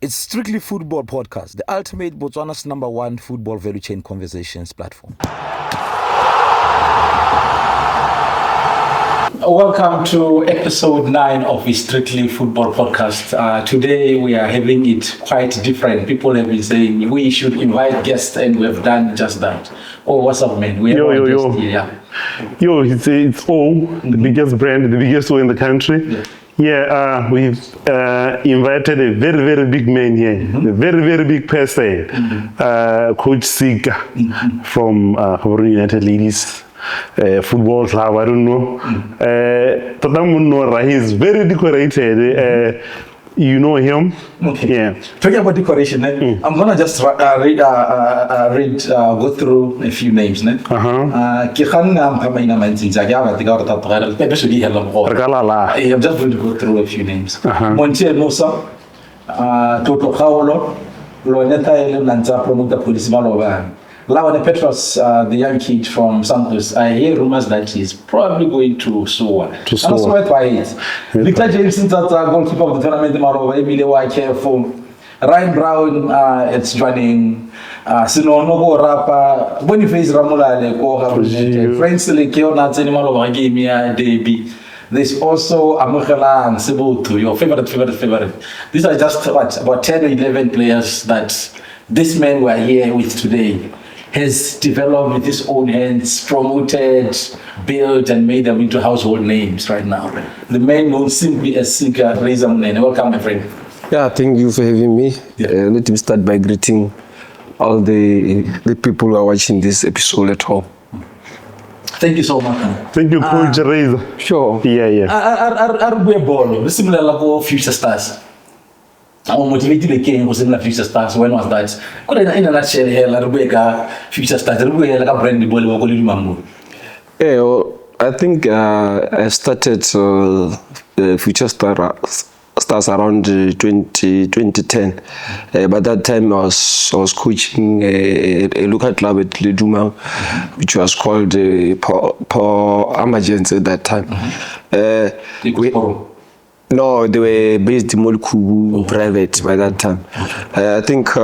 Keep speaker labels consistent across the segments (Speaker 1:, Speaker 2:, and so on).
Speaker 1: It's Strictly Football Podcast, the ultimate Botswana's #1 football value chain conversations platform.
Speaker 2: Welcome to episode 9 of the Strictly Football Podcast. Today we are having it quite different. People have been saying we should invite guests, and we have done just that. Oh, what's up, man? We have
Speaker 3: Yo.
Speaker 2: Here, yeah.
Speaker 3: Yo, it's all the biggest brand, the biggest one in the country. Yeah, we've invited a very, very big man here, a very, very big person, Coach Sika from United Ladies Football Club. I don't know. He's very decorated. You know him?
Speaker 2: Okay.
Speaker 3: Yeah.
Speaker 2: Talking about decoration, I'm gonna just go through a few names. I'm just going to go through a few names. Montiel Musa, Toto Kaulo, Loneta Elenanta, Promoter Police Malovan. Lawane Petros, the young kid from Santos, I hear rumors that he's probably going to Soa. And also by it. Victor James, goalkeeper of the tournament, Marova, Emilio White, careful. Ryan Brown, it's joining. Sinonogo Rapa, Boniface Ramula, Friends Lekeona, Marova, Gamia, Debbie. There's also Amukhela and Sebutu, your favorite. These are just about 10 or 11 players that this man we're here with today has developed with his own hands, promoted, built, and made them into household names right now. The man known simply as Coach Raizor Monene. Welcome, my friend.
Speaker 4: Yeah, thank you for having me. Let me start by greeting all the people who are watching this episode at home.
Speaker 2: Thank you so much.
Speaker 3: Thank you, Coach Raizor.
Speaker 4: Sure.
Speaker 3: Yeah.
Speaker 2: Are ball similar like Future Stars? I'm motivated again was in the Future Stars. When was that? Could in a nutshell here, Rebecca, Future Stars, like a brand new ball or Ledumang?
Speaker 4: Yeah, well, I think I started Future Stars around 2010. By that time, I was coaching a local club at Ledumang, which was called Emergence at that time. No, they were based in Molku, private by that time. I think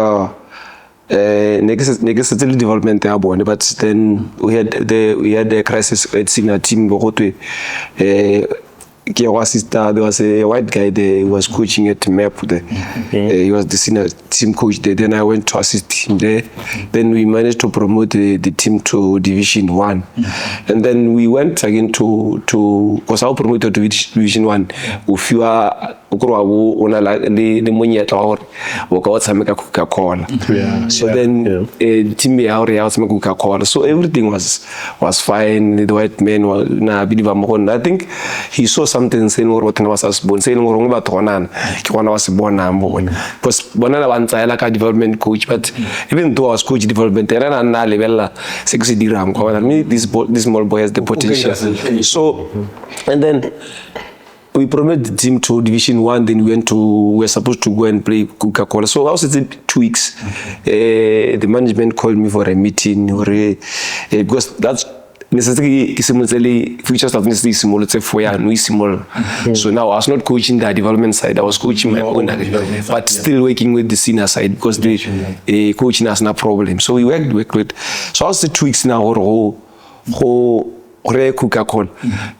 Speaker 4: next development there, but then we had a crisis at senior team. There was a white guy there who was coaching at MEP there. He was the senior team coach there. Then I went to assist him there. Then we managed to promote the team to Division 1. And then we went again to because I promoted to Division 1. If you are Coca-Cola. So then the team Coca-Cola. So everything was fine. The white man was I think he saw something saying what was born saying about was born because Bonana was like a development coach, but even though I was coach development, this small boy has the potential. So and then we promoted the team to Division 1, then we were supposed to go and play Coca-Cola. So I was 2 weeks. The management called me for a meeting because that's necessarily future stuff necessarily small, let's say 4 years, small. So now I was not coaching the development side, I was coaching my own, but still working with the senior side because the coaching has no problem. So we worked with. So I was 2 weeks now Coca-Cola.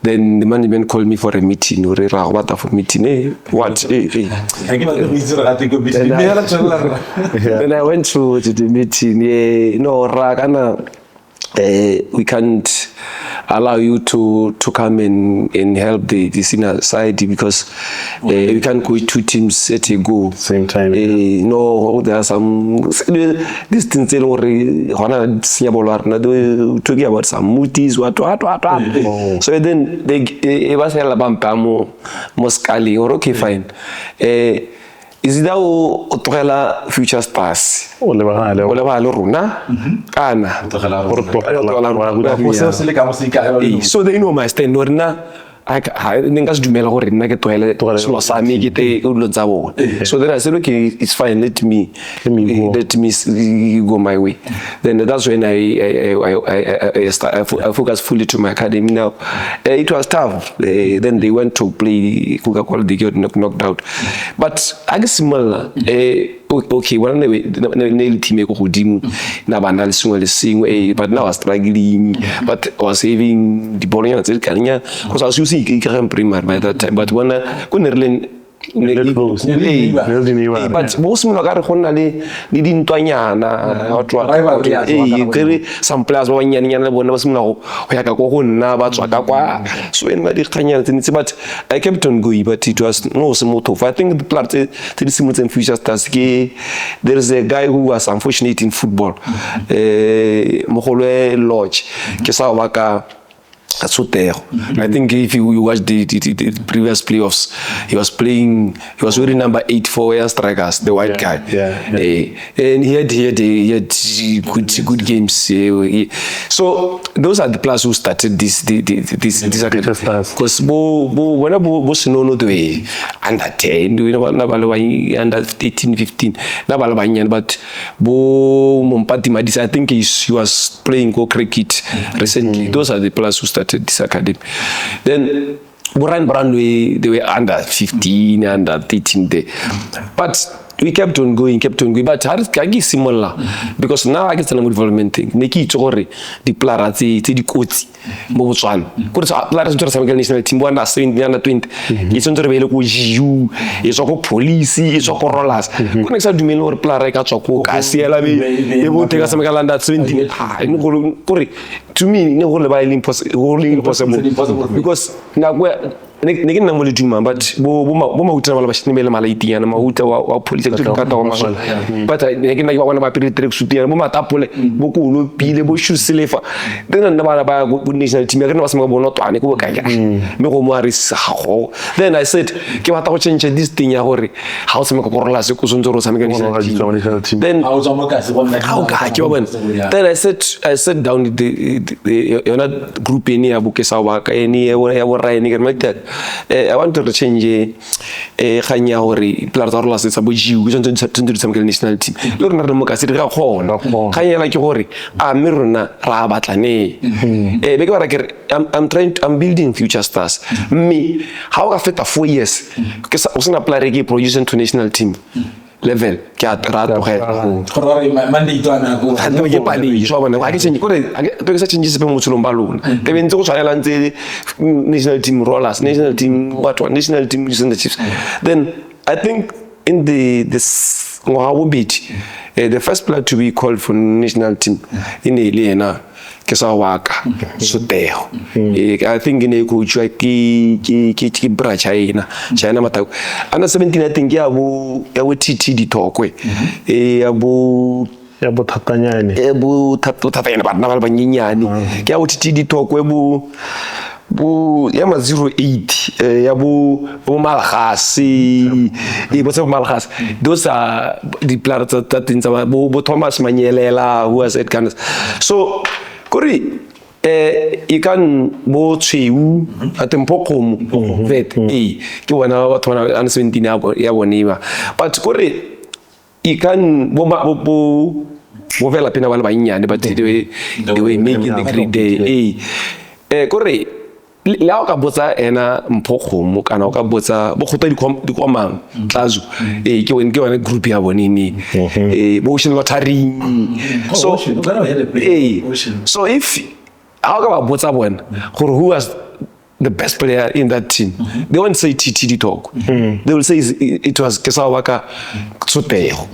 Speaker 4: Then the management called me for a meeting. What for meeting? What? Then I went to the meeting. We can't allow you to come and help the senior side because we can't coach 2 teams at a go.
Speaker 3: Same time.
Speaker 4: No, there are some these things talking about some mutis, what. So then they was hell about Moscali or okay, fine. Is it now Future Stars? So they know my stand. nka se dumela gore nna ke tlogele selo sa me ke te dilo tsa bone. So then I said, okay, it's fine, let me go my way. Then that's when I focus fully to my academy now. It was tough. Then they went to play Coca-Cola, they got knocked out. But I guess similar. Okay, well, ne team e go godimo na bana le sengwe le sengwe, but now I was struggling, but I was saving the ball tse kanya because I was using ke primary by that time, but when go ne re but most of the go na le dintwanyana kere some players ba banyanyana le bona ba simolola go ya ka go nna ba tswa ka kwa, so ene ba di khanyana tse, but I kept on going, but it was no so tough. I think the players tse di simolotse in Future Stars ke there is a guy who was unfortunate in football, Mogolwe Lodge ke sa ba ka Soter. I think if you watch the previous playoffs, he was wearing number 8 for Air Strikers, the white guy. And he had good games. So those are the players who started this because when I was no the under 10, under 18, 15, but I think he was playing cricket recently. Those are the players who started this academy. Then Brian Brandway, they were under 15, under 13 there. But we kept on going, but I get similar because now I get some development thing. Neki chore the players the coach mo Botswana. Because players just some national team under 17, under 20. It's on the way go GU, it's go police, it's go rollers. Ko next du melo player ka tsoko ka siela be e bo teka some under 17. To me no go le ba impossible because now ne ke nna mo Ledumang, but bo mauta ba shine mala itiana mauta wa police ke ka ta wa but ne ke nna ba bona ba pele track shoot ya bo matapole bo ko lo pile bo shoot selefa then na ba go national team ya ke nna ba se mo bona twane ko ka ya me go mo ari sa go. Then I said ke batla go change this thing ya gore ha o se me go rola se go sontso ro sa me ka national team. Then then I sat down the group ni ya bo ke sa ba ka ni ya bo Ryan ke like that. I want to change khanya hore players tsa rona se tsa bo GU ke tsantse some national team le rona re mo ka se re ga khona khanya la ke gore a me rona ra batlane be ke bara ke I'm building Future Stars. Me how ka feta 4 years ke o sena player ke produce to national team level ke a trato ge
Speaker 2: mandate ana go
Speaker 4: go ke pali so bona ga ke tseng gore ke sa change se pe mo tshilong ba lona ke bentse go tshwanela ntse national team rollers, national team national team using the chiefs. Then I think in the first player to be called for national team in Elena ke sa waka Soteho. I think in coach ki bra China mata under 17 I think ya bo TT di tokwe ya bo
Speaker 3: Tatanyane
Speaker 4: tatanyane bana ba banyenyane ke ya bo TT di tokwe bo ya ma 08 ya bo Malhasi bo Malhasi. Those are the players that in bo Thomas Manyelela who was at Kansas. So Kori ikan bo tsheu atempoko vet ke bona batho bana ana 17 ya bonema, but kore ikan bo vela pena ba le banyane, but they were making the great day kore la ka botsa ena mpokgomo kana ka botsa bo khota di komang tlazu ke wena group ya bonini bo ocean lottery. So so if how ka ba botsa bona gore who was the best player in that team, they won't say TT talk, they will say it was Kesawaka Soteho,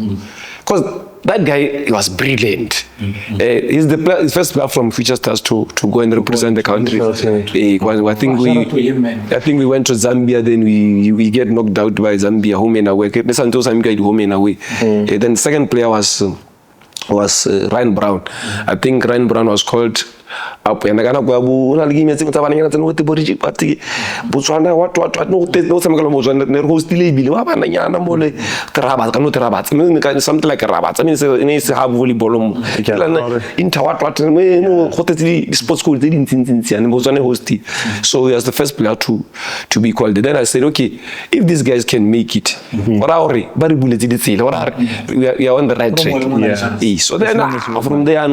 Speaker 4: because that guy was brilliant. He's the first player from Future Stars to go and represent the country. I think we went to Zambia, then we get knocked out by Zambia home and away. Home and away. Then the second player was Ryan Brown. I think Ryan Brown was called up and I go with the body party. Botswana, what no some Galamosan, the host Libby, Wabana Mole, Karabat, Karabat, something like a rabat. I mean, it's a half volleyball in Tawat, what sports school didn't and was on a hostie. So he was the first player to be called. Then I said, okay, if these guys can make it, what are we? We are on the right track. So then from there,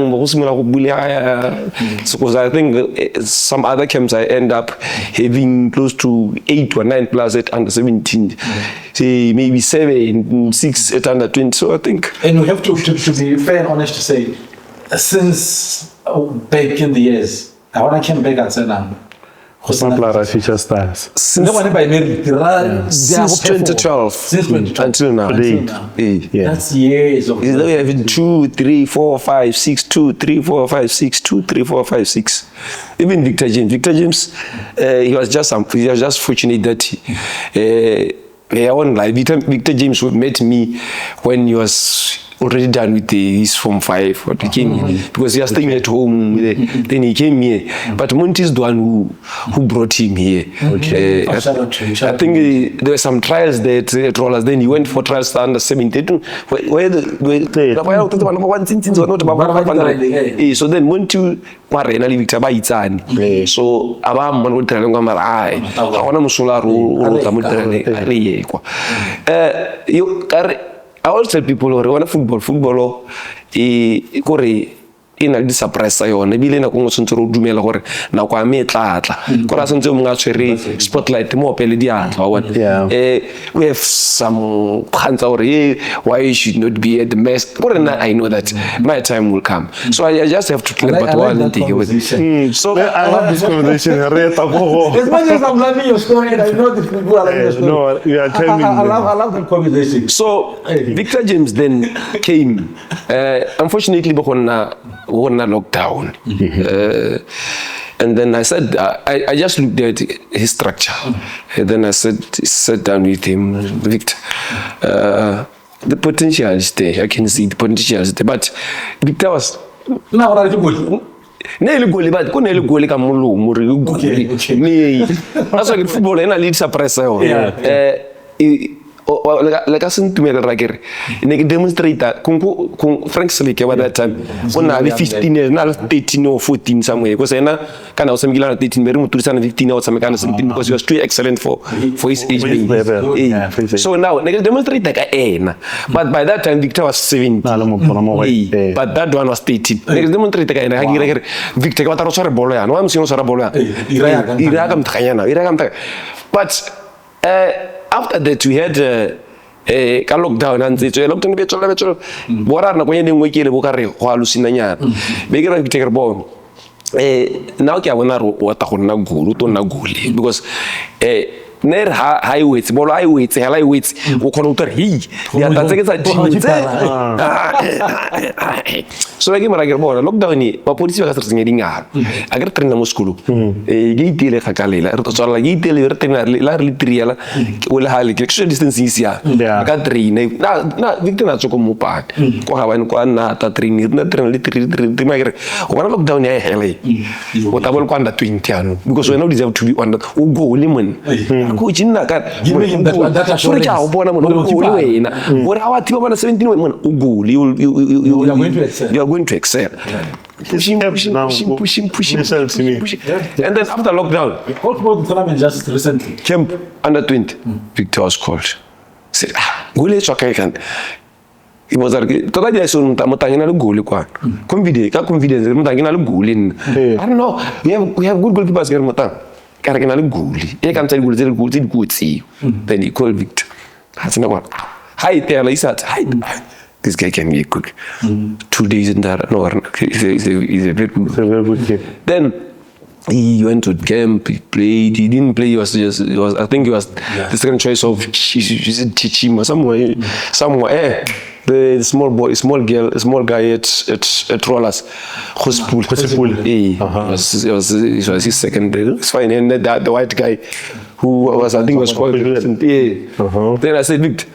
Speaker 4: because I think some other camps I end up having close to 8 or 9 players at under 17, say maybe 7, 6 at under 20. So I think,
Speaker 2: and we have to be fair and honest to say, since back in the years, I want to come back and say now.
Speaker 3: Future stars.
Speaker 4: Since 2012 until now.
Speaker 2: That's years of.
Speaker 4: We have 2, 3, 4, 5, 6, 2, 3, 4, 5, 6, 2, 3, 4, 5, 6. Even Victor James, he was just fortunate that Victor James met me when he was already done with his Form 5 what became because he was staying at home then he came here but Monty is the one who brought him here. I think there were some trials that rollers then he went for trials under 17 where so then Monty Marena Victor Baitsani so abam man would tell him I want to musula I always tell people who want football ina di surprise yone bile na go tshwantse ro dumela gore na kwa me tlatla go ra sentse mo nga tshwere spotlight mo pele di atla wa we have some khantsa gore why you should not be at the best but I know that my time will come so I just have to clear but one thing
Speaker 3: so I love this conversation
Speaker 2: as much as I'm loving your story and I know the people are like your story
Speaker 3: no you are telling me
Speaker 2: I love the conversation
Speaker 4: so Victor James then came unfortunately on a lockdown. And then I said, I just looked at his structure. And then I sat down with him, Victor. The potential is there. I can see the potential is there. But Victor was... Nele goli but ko nele goli ka mulu muri goli ni asa ke football ena lead surprise yo like I sent to me ragere ne demonstrator kun Frank Slike at that time ona 15 years na 13 or 14 somewhere because ena kana o semigila na 13 meri mutu sana 15 or something kana 17 because he was too excellent for his age so now ne demonstrator ka ena but by that time Victor was 17 but that one was 13 ne demonstrator ka ena hagire Victor ka bataro sore bolo ya no am sino sore bolo ya ira ka mtakanya but after that we had ka lockdown antse lockdown be tsola bora na kwenye dingwe ke le bokare go alusina nyana be ke ra Victor bo now ke a bona wa ta go nna gulu to nna gule because ner highways bolo highways go khona utar hi ya tatse ke tsa tshintse so ke mara ke bona lockdown ni ba polisi ba ka tsenya dingaka a ke trena mo skolo ke itile khakalela re tswala ke itile re trena la re triala o le hale ke social distancing sia ka train na Victor na tsoko mo pat ko ha ba ko na ta train na trena le tri ma ke o bona lockdown ya hele o ta bol kwanda 20 ano because we now deserve to be on o go le mon ko jinna ka
Speaker 2: give me that assurance
Speaker 4: o bona mo go le wena o ra wa thiba bana 17 mon o go you are going to excel pushing and then after lockdown
Speaker 2: Coach Raizor just recently
Speaker 4: camp under 20 Victor was called said gole tswaka kan it was like toka dia so mutangina le gole kwa confidence mutangina le gole I don't know we have good goalkeepers here mutang karakena le gole e kan tsa gole tse gutsi then he called Victor hasina kwa hi there he said hi this guy can be quick 2 days in that no he's a very good kid. Then he went to camp, he played, he didn't play, I think he was the second choice of Chichima somewhere the small guy at Rollers Hospool it was his second it's fine and the white guy who was I think was called then I said Victor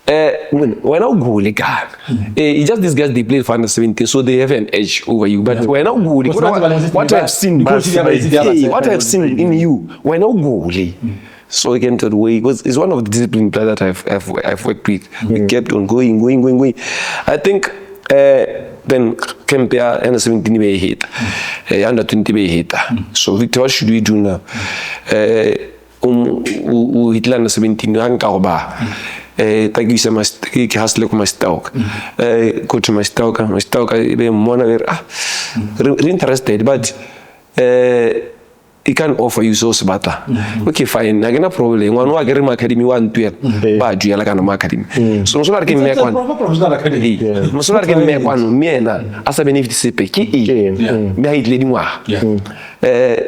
Speaker 4: when I go it's just these guys, they play for under 17, so they have an edge over you. But when I go what I've seen in you, when I go so again to the way it's one of the disciplined players that I've worked with. We kept on going. I think then compare under 17 be hit, under 20 be hit. So Victor, what should we do now? Hit under 17 ankaoba. Tagi sa mas hasle ko mastalk. Coach mastalk be mona ver interested, but he can offer you so better. Okay, fine. I get no problem. One wa get my academy 112. Ba ju yala kana ma academy. So so la ke me kwan. Mo so la ke me kwan me na asa benefit se pe ki me hit ledi mwa.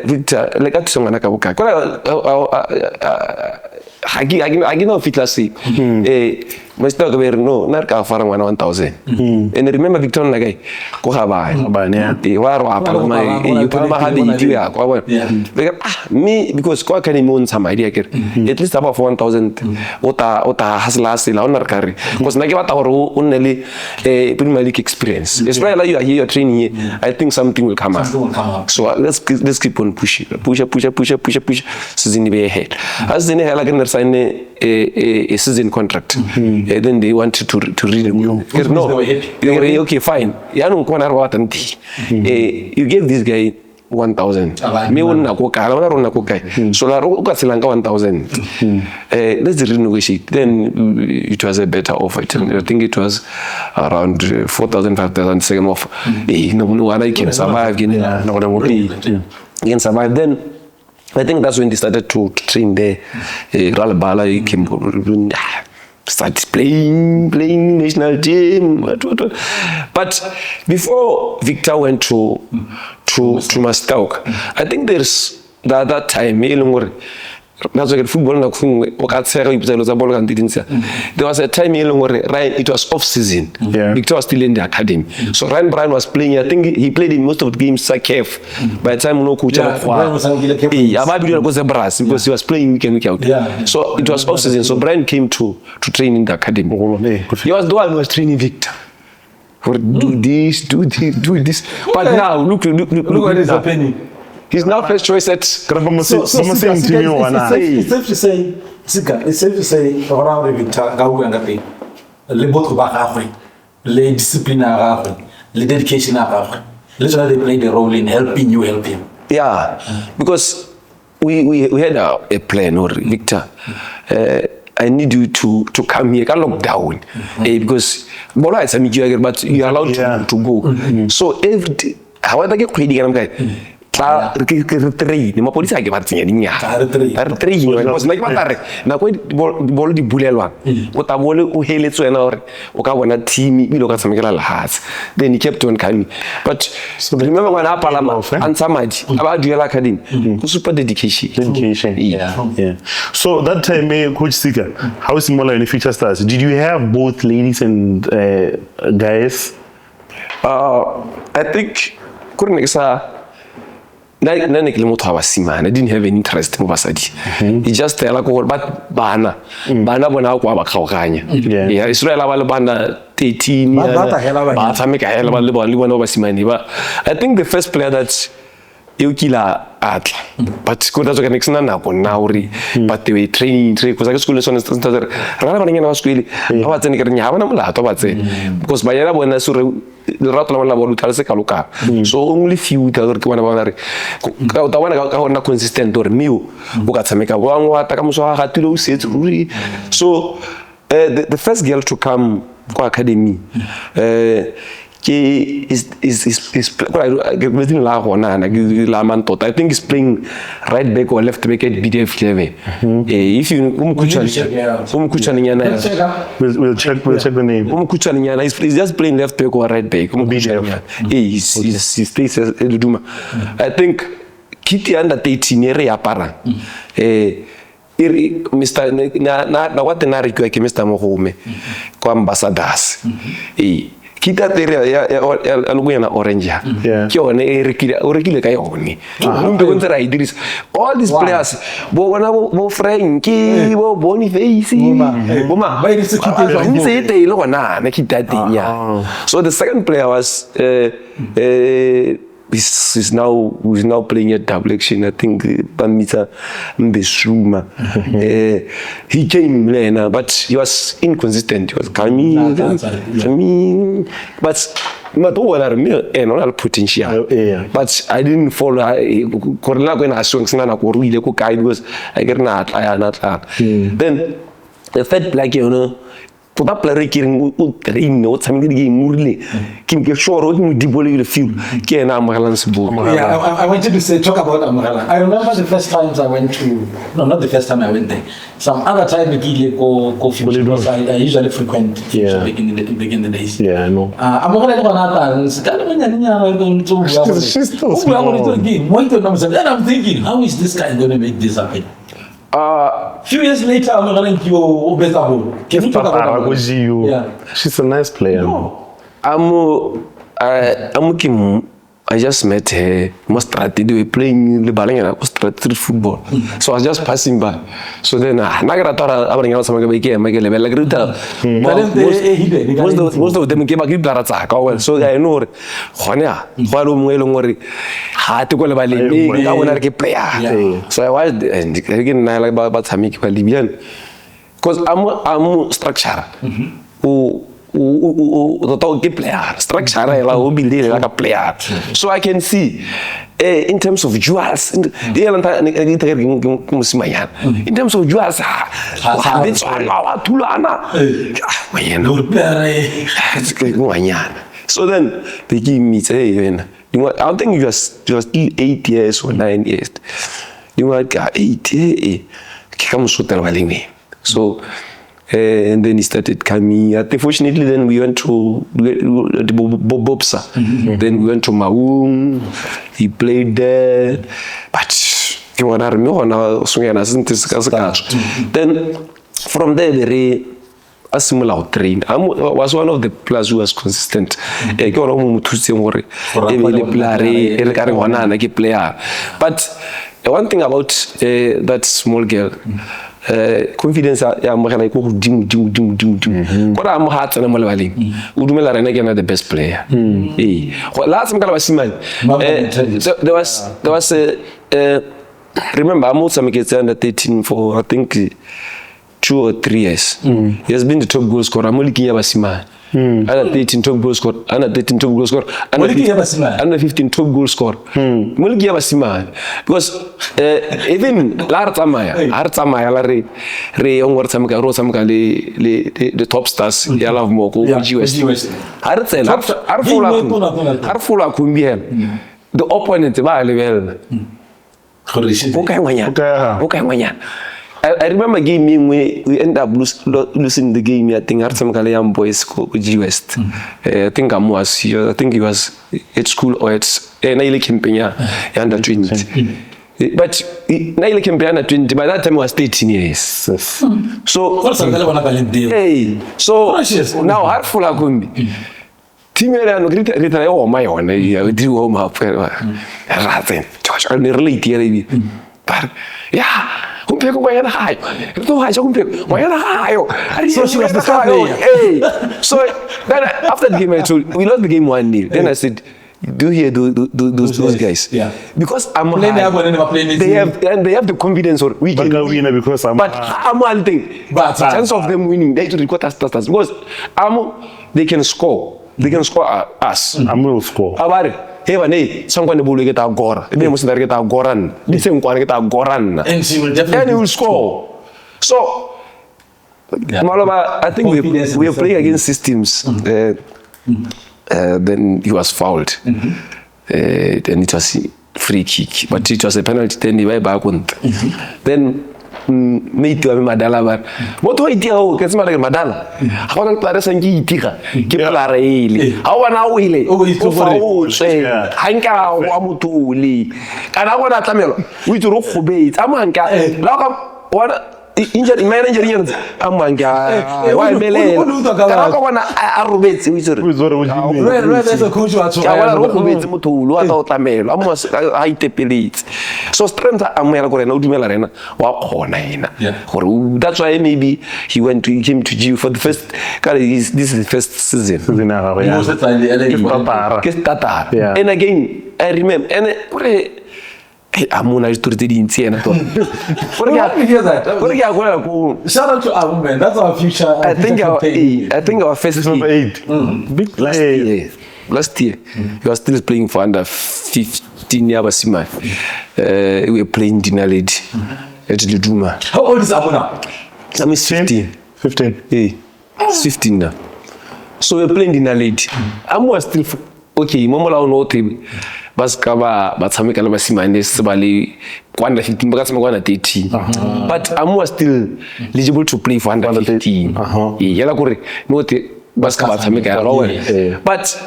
Speaker 4: Victor, like at songa na ka buka. I no fit last see. Mr. Governo, Narka Farang 1,000. And remember Victor Nagay, Kohaba, the Warwa, you put my idea. Me, because Kwa can own some idea, at least about 1,000 Ota has last in honor carry. Because Nagata or only a Premier League experience. It's right like you are here, you're training here. I think something will come up. So let's keep on pushing. Push. Season be ahead. As the Helagan sign a season contract. Then they wanted to read them. No, okay, fine. You gave this guy 1,000. Me wouldn't go so la roka silanga 1,000. Let's renegotiate. Then it was a better offer. I think it was around 4,000, 5,000 second offer. No, I can survive. Can survive. Then I think that's when they started to train there. Ralbala came. Started playing national team. But before Victor went to Mastouk, I think there's that time that's why football there was a time Ryan, it was off season. Victor was still in the academy. So Ryan Bryan was playing. I think he played in most of the games CAF. By the time no coach was a brass because he was playing week out. So it was off season. So Bryan came to train in the academy. He was the one who was training Victor. Do this. But now look what is happening. He's now first choice at
Speaker 2: it's safe to say around Victor Gawu and Gapi. Le both back le discipline le dedication literally they play the role in helping you help him.
Speaker 4: Yeah, because we had a plan, or Victor. I need you to come here, can lock down, because Bola is a mediocre, but you are allowed to go. So every day, however I get crazy, I'm like. Three, ni mapolisi ake batsi ngadinya. Three, because like matare. Na ko bolo di bulelwa. O ta bolo o heletswe na hore o ka bona team e lo ka tsamekela lahats. Then he kept on coming. But so remember when I palama answer maji about dual academy. Super dedication.
Speaker 3: Yeah. So that time Coach Sika, how similar in the Future Stars? Did you have both ladies and guys?
Speaker 4: I think couldn't say I didn't have any interest in Basadi. He just tell but Bana bona kwa bakhaoganya. Yeah, Israel Bana 13 but make a hell of a little I think the first player that you killer at but could as an now but they were training because I school is on running in our school. I was in Havana because by when I saw the Ratla so only few that consistent or new got to make a one so the first girl to come to academy I think he's playing right back or left back at BDF level. If you
Speaker 3: we'll check the name.
Speaker 4: He's just playing left back or right back. He stays as Ledumang. I think Kitty under 13 area para. Mr. na what the narrative Mr. Mohome, co ambassadors. kita tere ya alugu yana orange ke yone e rekile ka yone mbe go ntse ra idirisa all these players bo bona bo Frankie bo Boniface bo ma ba idirisa kita ntse ite ile gona na kita tenya. So the second player was he's now playing at double action. I think Bamita Mbesuma. He came later, but he was inconsistent. He was coming, but all potential. But I didn't follow. Corona when I swung sana ko ruile ko guide was I get not. Then the third black, Put up like train notes, I'm going to get Murli. Kim get sure what you debole the field. Can Amaran's book.
Speaker 2: Yeah, I wanted to talk about Amaran. I remember the first times I went to, no, not the first time I went there. Some other time go field because I usually frequent back in the days.
Speaker 3: Yeah, I know.
Speaker 2: Amaran and I'm thinking, how is this guy going to make this happen? Few years later, I'm going to better. Can you talk about
Speaker 3: GU? Yeah, she's a nice player.
Speaker 2: No.
Speaker 4: I just met her. They were playing the ball street football. So I was just passing by. So then, most of them came back. So I know. So I was again about Hamik Libyan because I'm structure. The player structure like a player, so I can see in terms of jewels in terms of jewels so then they give me say I think you are still 8 years or 9 years you are 8 so and then he started coming. I think fortunately then we went to Bobsa. Then we went to Maung. He played there. But then from there a similar train. I was one of the players who was consistent. But one thing about that small girl, confidence What I'm heart and I'm Udumela Renegana the best player. Last there was remember I'm also under 13 for I think 2 or 3 years. He has been the top goal scorer. I'm only under 13 top goal scorer. Under 13 top goal scorer. Under 15 top goal scorer. Because even Lartamaya, Ray on what some the top stars, Yalav Moko, GUS. Arfula Kumbiel. The opponent, I remember game we ended up losing the game. I think some Ghanaian boys go GUS. I think I think he was at school or at Naile campaign under 20. But Naile campaign under 20. By that time he was 13 years. So now Harfula Kumbi. Timera no grita oh my one. I do home up. Raten. George I nearly tear but yeah. So she was the player. So then after the game, we lost the game 1-0. Then I said, do you hear those guys? Yeah. Because I'm high. They have the confidence or we can win because but I'm one thing. But chance of them winning, they to record us because they can score. They can score us. I'm will score. Someone will get our Gora. They must get our Goran. The same one get our Goran. And she will definitely will score. So, Malaba, I think we are playing against systems. Then he was fouled. Then it was free kick. But it was a penalty. Then he went back. Then me too, Madala. What do I do? Get somebody Madala. How will Paris and Gitika? Keep Larry. How an hour? Oh, say, Hanka, Wamutuli. And I want to tell you, we do obey it. Amanka, what? injury why mele ka bona a robetse o itse
Speaker 2: There's a coach what's
Speaker 4: ka bona ro robetse motho lo a tlamelo a itepeletse so strength a mo go rena o dumela rena wa khona ena gore that's why maybe he came to GU for the first this is the first season and again I remember and Amuna is to the Indiana.
Speaker 2: Shout out to Amu, man. That's our future.
Speaker 4: I think our first
Speaker 3: number 8.
Speaker 4: Big last year. He was still playing for under 15 years. We were playing dinner lead at Ledumang.
Speaker 2: How old is Amu now?
Speaker 4: I'm 15.
Speaker 3: 15.
Speaker 4: Yeah. 15 now. So we're playing dinner lead. Amu was still okay. Momola no team. Baskaba batshameka le basimane se ba le kwanda 15 ba ka tsama kwana 13 but Amu was still eligible to play for under 15 yela gore no te baskaba batshameka ya lowe but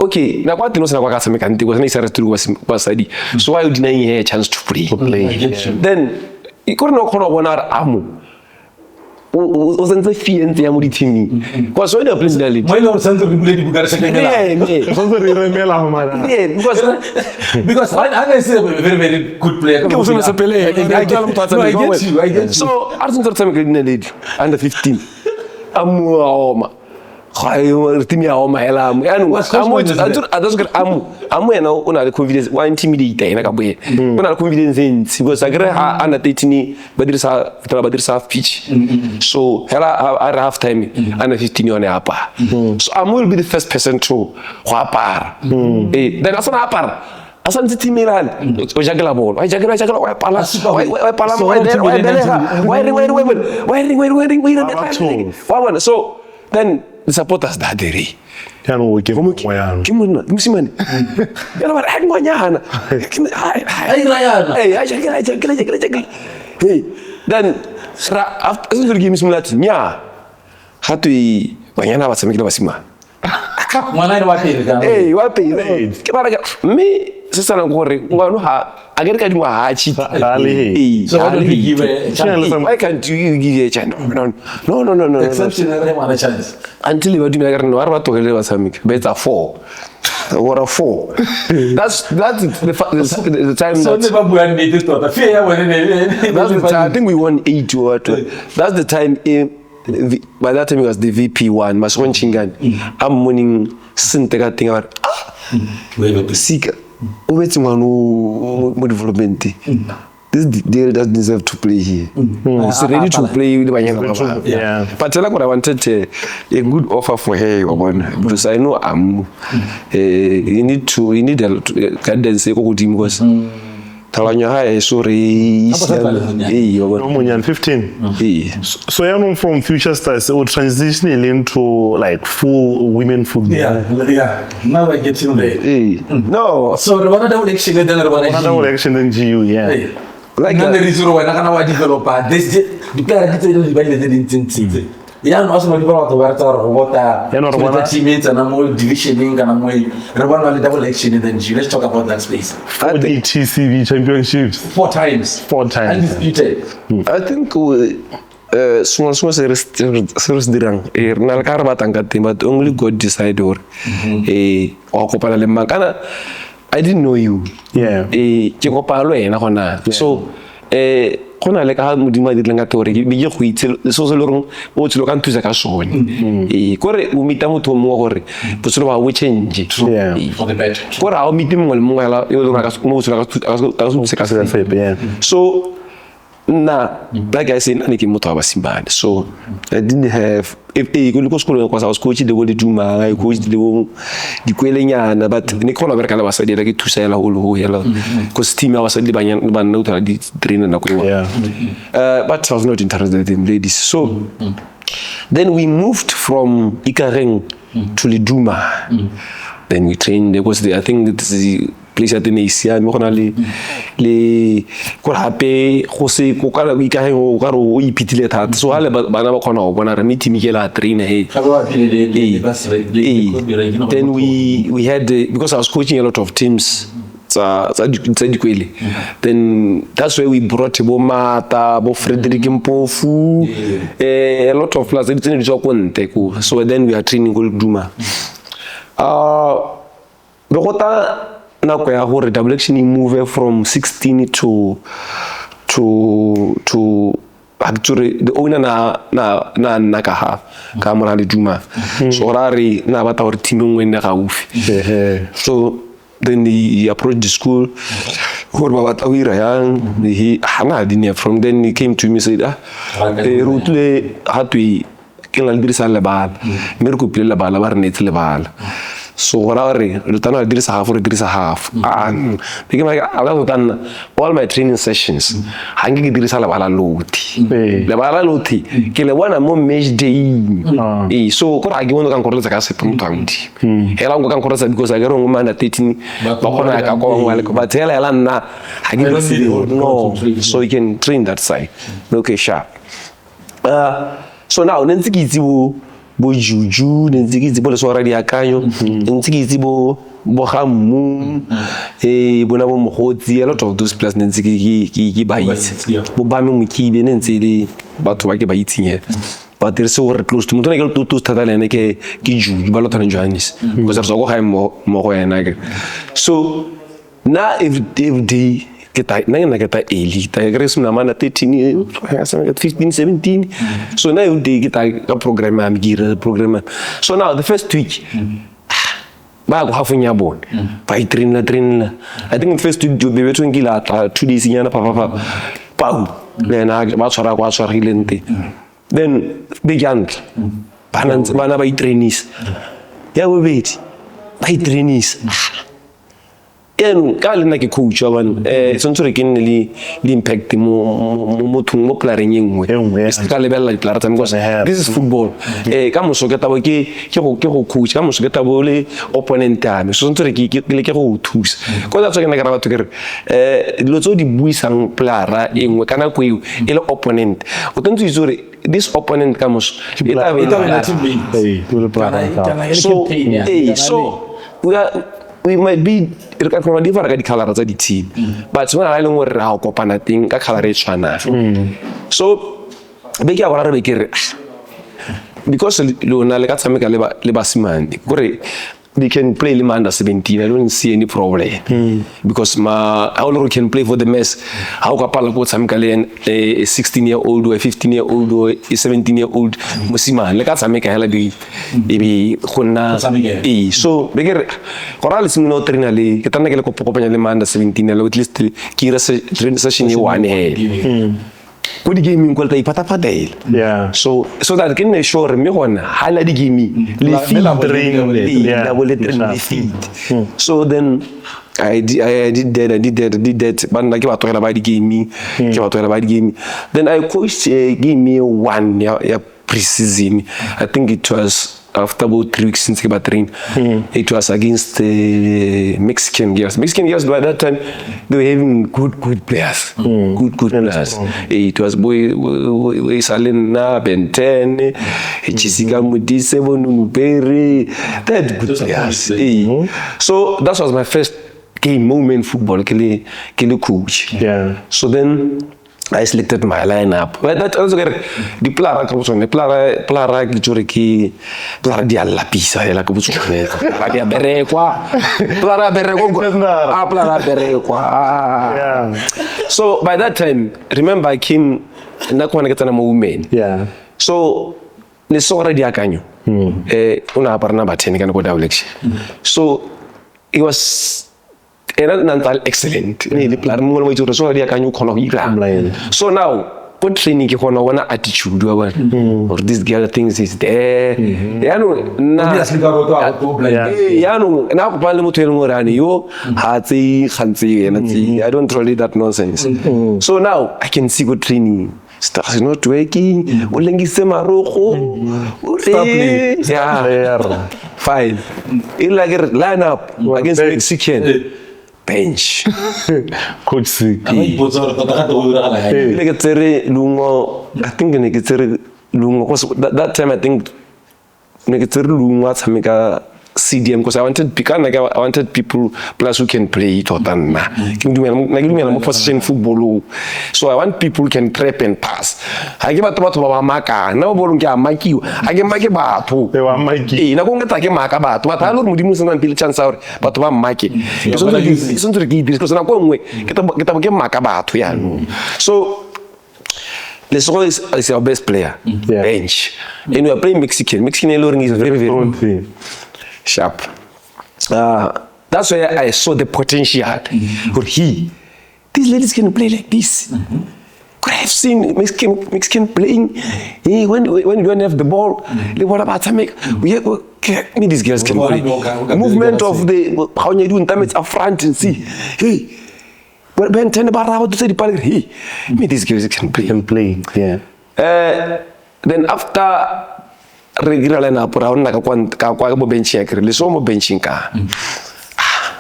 Speaker 4: okay na kwa tino se na kwa ka tshameka ntse go se na isara tiro ba sadi so why you denying her a chance to play then ikore no khona bona Amu o sentse fiente ya mo ditimi kwa so ene place dali
Speaker 2: mo ene o sentse re bule di bukara se kemela
Speaker 3: so re remela ho mara
Speaker 2: because I say very very good player
Speaker 4: ke o se se pele I get you so Arsenal tsame ke dina lady under 15 Amu oma khayo timi ya oma hela Amu Amu ena o na le confidence wa intimidate ena ka boye o na le confidence ntsi because agre ha under 13 ba dirisa pitch so hela at half time under 15 yone apa so Amu will be the first person to go apara then asana apara asanti timilan o jagala ball why jagala why pala why so then the supporters that day
Speaker 3: kana o ke moyana
Speaker 4: kimona musimane yana ba ngwanyana jagala then after the game simulati nya hatu banyana ba tsamekile basima
Speaker 2: mwana ine wa pele ka
Speaker 4: wa pele ke ba me se sana gore ngwana ha agere ka dingwa ha chi
Speaker 2: so why don't we give a chance
Speaker 4: why can't you give a chance no
Speaker 2: exceptionally one chance
Speaker 4: until you do me like no arba to le basamika better 4 or a 4 that's the time
Speaker 2: so never bua ni this thought fear when
Speaker 4: that's the time I think we won 8 or 2 that's the time by that time it was the VP1 Maswan Chingani I'm morning sinteka thing about Sika obetsi ngwana mo development this deal doesn't deserve to play here he's ready to play with banyana ba but like what I wanted a good offer for her because I know you need a guidance go godimo because talanya ha sorry
Speaker 3: no 15 so you're from Future Stars or transitioning into like full women football
Speaker 2: now I get you there
Speaker 4: no
Speaker 2: so Rwanda double action then
Speaker 3: in GU
Speaker 2: like the reason why na kana wa developer this the player get to be the intensity no asma di bala to warta robota the teammates and more divisioning and more Rwanda double action then GU let's talk about that space
Speaker 3: 4 TCV championships
Speaker 2: 4 times undisputed
Speaker 4: I think small serious dirang na ka re batang ka teng but only God decide or o kopana le makana I didn't know you ke kopana lo ena gona so gona le ka modimo di lenga tore ke go itse so se lorong o tselo ka nthusa ka sone kore o mita motho mo gore botshelo ba o change
Speaker 2: for the better
Speaker 4: kore a o miti mo le mongwe la yo lora ka mo botshelo ka so like I said, I came to Simbad. So I didn't have if they go to school because I was coaching the Ledumang, I coached the Queleniana, but Nicola Bercala was ready to sell a whole yellow because team I was a Liban trainer, but I was not interested in ladies. So then we moved from Ikareng to Ledumang. Then we trained. There was I think the place at the Asia mo gona le go hape go se go ka we ka go ka ro ipitile thata so hale bana ba khona go bona re meeting ke la trainer then we had because I was coaching a lot of teams tsa dikwele. Then that's where we brought bo Mata, bo Frederick Mpofu, a lot of players. So then we are training go Ledumang. Bogota nako ya hore double action move from 16 to actually the owner na ka mora Ledumang. So rari na bata hore team ngwe nna ga ufi. So then he approached the school. From then he came to me and said, Rutle hatui kila dirisa lebal. Merku pile lebal bar net lebal. So rari lutana dirisa half. Because like all my training sessions, hangi dirisa lebal loti. Lebal loti. Kile wana mo match day. So kora agi wono kan koreza ka se puntaundi. Hela ngo kan koreza because agero ngo manda 13 bakona ka ko ngale ko batela hela na hagi no. So you can train that side. Okay, sharp. So now nenziki bo juju nenziki bo le soara di akanyo nenziki bo hamu bona bo mogotsi a lot of those players nenziki ki ba itse bo ba me mokibe nenzele batho ba ke ba itseng but there's so close to mutone ke to stata lene ke juju ba lotana Johannes because there's go high mo go yena. So now every day kita early kita agres na mana 13 15 17. So now every day kita program program. So now the first week ba go hafu nya bon ba train I think the first week do be between gila 2 days nyana papa then ba tsara kwa tsara hilente then began bana ba trainees ya we wait ba trainees kale na ke coach one sontsore ke nne le impact mo playing engwe ka lebella di-player tsa because this is football ka moso ke tabo ke go coach ka moso ke tabo le opponent ya me sontsore ke go thusa ko tsa ke na ke ra batho ke re dilo tso di buisang player engwe kana go e le opponent o tentse izore this opponent ka moso so we might be from a different color of the team, but when I know where how kopana thing ka color e tshwana. So be ke a bona re be ke re because lona le ka tsameka le basimane gore they can play le under 17. I don't see any problem because all can play for the mess. How ka pala go tsameka le a 16-year-old or a 15-year-old or a 17-year-old musimane le ka tsameka hela di be gonna so be ke re gora le sino trainer le ke tana ke le kopanya le under 17 le at least ke ira session e one he go di gaming ko le ipata so that can sure me gona hala di gaming le feed so then I did that banda ke batho ba di gaming then I coached game me one ya pre-season. I think it was after about 3 weeks since I trained. It was against Mexican girls. Mexican girls by that time they were having good players. Good players. It was boy Salena Benten, Jessica Mudise, Bonuperi, that good players. So that was my first game moment football kile coach. So then I selected my lineup. But that also get the player comes on the player ki player di alla pisa la comes on player bere qua so by that time remember I came na kwa naketana mo women so le sora di akanyo una parna ba 10 kana go double action so it was excellent. So now, what training you want attitude or this girl thinks is there. Now I don't tolerate that nonsense. So now I can see good training. Stuff is not working. Fine. It's like a line up against Mexican. Bench.
Speaker 3: Coach Sika.
Speaker 4: I think that time I think lungo CDM because I wanted people plus who can play it or than position football. So I want people who can trap and pass. I give a to maka. Now bolunga make you. I give make batu.
Speaker 3: They were Mikey.
Speaker 4: Na kunga take maka batu. But I don't mudimu sana pili chance out. But one make. It's not because na kwa kita make maka batu ya. So Lesotho is our best player. Bench. And we are playing Mexican. Mexican learning is very sharp. That's why I saw the potential. But these ladies can play like this. Could I have seen Mexican playing? When you don't have the ball, what about to make? These girls can play. Movement of the how you do damage up front and see. Hey. But Ben tell about how to say the ball. Hey, these girls can play.
Speaker 3: Yeah.
Speaker 4: Then after regular na pura na ka mo bench ya kre le so mo benching ka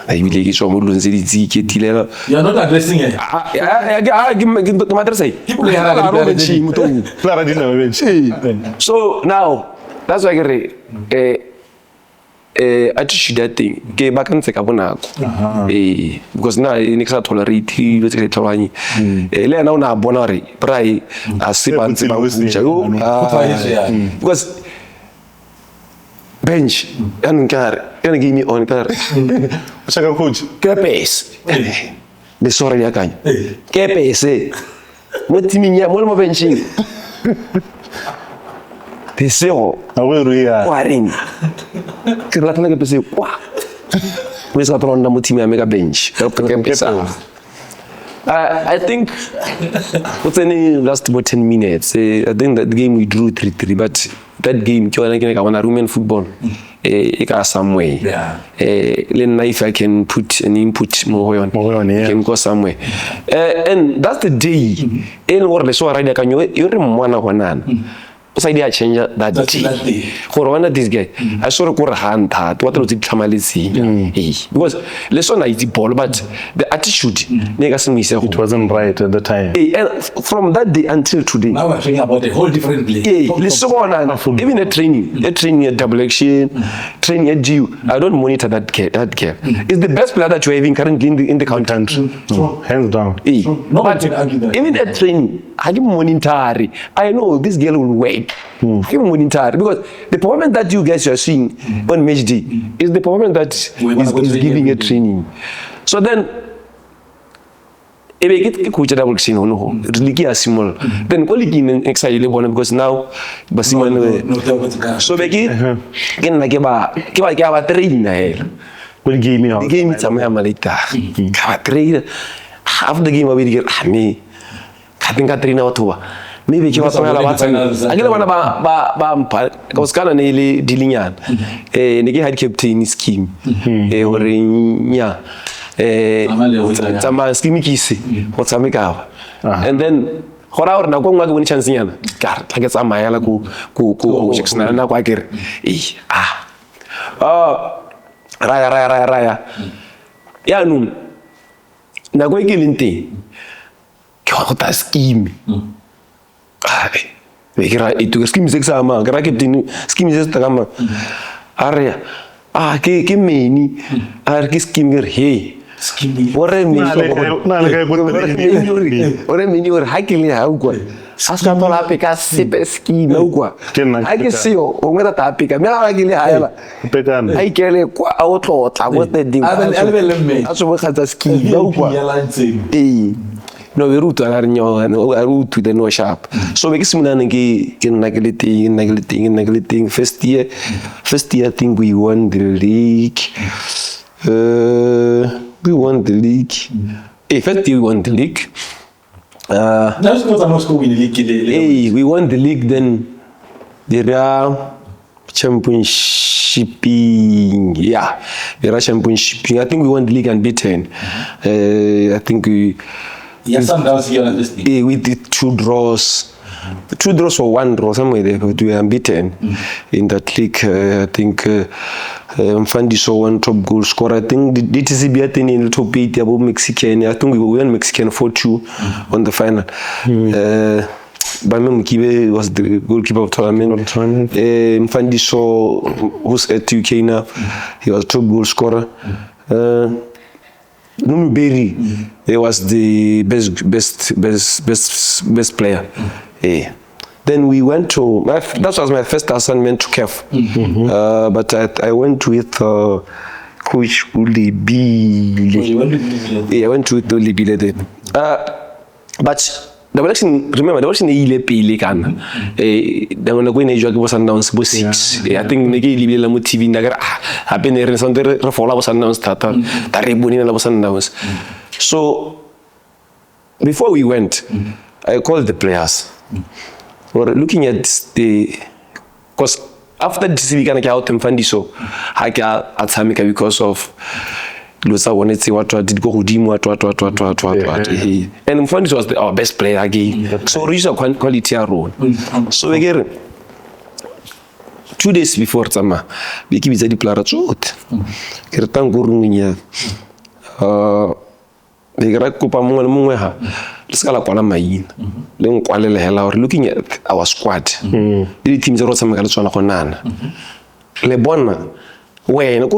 Speaker 4: I bile ke so mo lunzi di ke tilela
Speaker 2: you are not addressing it
Speaker 4: give matter say so now that's why attitude that thing ke ba kan se ka bona because now ne ka tolerate le tse tlhwanya le na una bona re prai a se ba ntse ba because bench and can give me on car
Speaker 3: Saka coach
Speaker 4: kepes de sore ya kanya kepes mo timinya mo benching de zero
Speaker 3: aweruya
Speaker 4: waring kira tana kepes wa we sa tronda mo timia mega bench kepes I think what's any last about 10 minutes I think that game we drew 3-3 but that game I want Roman football it got some way if I can put an input more on can go somewhere and that's the day in what so right can you remember so idea change that day for this guy I saw a hand what was it because lesson is ball but the attitude
Speaker 3: it wasn't right at the time
Speaker 4: and from that day until today
Speaker 2: now we're talking about a whole different play
Speaker 4: even a training at double action training at GU I don't monitor that care it's the best player that you're having currently in the country
Speaker 3: hands down
Speaker 4: but even at training I give monitor I know this girl will wait give monitor because the performance that you guys are seeing on match day is the performance that is giving a training so then ebe get coach double action no really small then only in excited because now basima so begi ken na ke ba train na hela
Speaker 3: will give me out
Speaker 4: game tsamaya malita ka train half the game we get me katinga train watu maybe ke batho la batsa akele bana ba mpa ka uskana ne ile dilinyana ne ke head captain scheme hore nya tama scheme kisi go tsameka and then hora hore na go ngwa ke bone chance nyana ka ke tsamaya la ku Jackson na kwa kere raya ya nu na go ikilinte ke go ta scheme kira itu scheme sama kira captain scheme sama area ke meni ke scheme he ore meni ore hakili haukwa aska tola peka sipe scheme haukwa ake sio ongera tapika mimi hakili hayala
Speaker 3: petana
Speaker 4: aikele kwa auto wote dinga aso wakata scheme haukwa no we root to the no sharp so we kisimuna ngi neglecting first year I think we won the league first year we won the league we won the league then the championshiping I think we won the league unbeaten I think we
Speaker 2: Sundowns here on this team.
Speaker 4: We did 2 draws or 1 draw somewhere there, but we were unbeaten in that league. I think Mfandi saw 1 top goal scorer. I think the DTCB had in the top 8 about Mexican. I think we won Mexican 4-2 on the final. Bamem Kibe was the goalkeeper of tournament. Mfandiso, who's at UK now, he was top goal scorer. Numiberi, he was the best player. Then we went to, that was my first assignment to CAF. But I went with Coach Ulibile. I went with Ulibile there. But the election, remember, the election is ile kana. The one going to join was announced by 6. I think negi Ulibile la TV nagar happen here something refola was announced that taribuni was announced. So before we went, I called the players. We're looking at because after this week I out Mfandiso, I got Atamika because of Lusa wanted to say what did go Hudimu what. And Mfandiso was our best player again. So reach a quality role. So again 2 days before Tama, we keep the player short. Kertangurunginya. They got Kupa Munga. Looking at our squad. The teams are also Lebona. When or